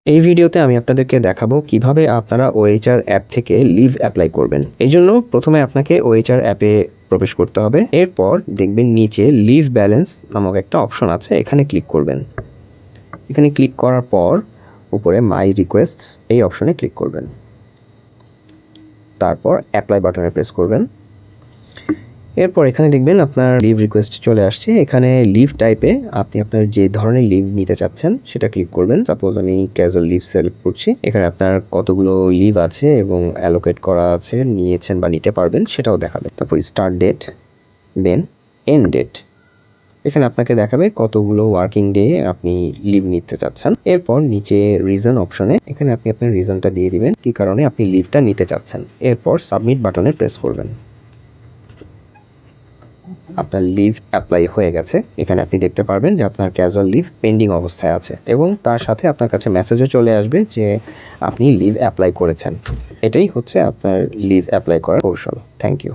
এই ভিডিওতে আমি আপনাদেরকে দেখাবো কিভাবে আপনারা ওএইচআর অ্যাপ থেকে লিভ অ্যাপ্লাই করবেন। এই জন্য প্রথমে আপনাকে ওএইচআর অ্যাপে প্রবেশ করতে হবে। এরপর দেখবেন নিচে লিভ ব্যালেন্স নামক একটা অপশন আছে, এখানে ক্লিক করবেন। এখানে ক্লিক করার পর উপরে মাই রিকোয়েস্টস এই অপশনে ক্লিক করবেন। তারপর অ্যাপ্লাই বাটনে প্রেস করবেন। এরপর এখানে দেখবেন আপনার লিভ রিকোয়েস্ট চলে আসছে। এখানে লিভ টাইপে আপনি আপনার যে ধরনের লিভ নিতে চাচ্ছেন সেটা ক্লিক করবেন। সাপোজ আমি ক্যাজুয়াল লিভ সিলেক্ট করছি। এখানে আপনার কতগুলো লিভ আছে এবং অ্যালোকেট করা আছে, নিয়েছেন বা নিতে পারবেন সেটাও দেখাবে। তারপর start date, then end date. এখানে আপনাকে দেখাবে কতগুলো ওয়ার্কিং ডে আপনি লিভ নিতে চাচ্ছেন। এরপর নিচে রিজন অপশনে এখানে আপনি আপনার রিজনটা দিয়ে দিবেন কি কারণে আপনি লিভটা নিতে চাচ্ছেন। এরপর সাবমিট বাটনে প্রেস করবেন। আপনার লিভ অ্যাপ্লাই হয়ে গেছে। এখানে আপনি দেখতে পারবেন যে আপনার ক্যাজুয়াল লিভ পেন্ডিং অবস্থায় আছে এবং তার সাথে আপনার কাছে মেসেজও চলে আসবে যে আপনি লিভ অ্যাপ্লাই করেছেন। এটাই হচ্ছে আপনার লিভ অ্যাপ্লাই করার কৌশল। Thank you.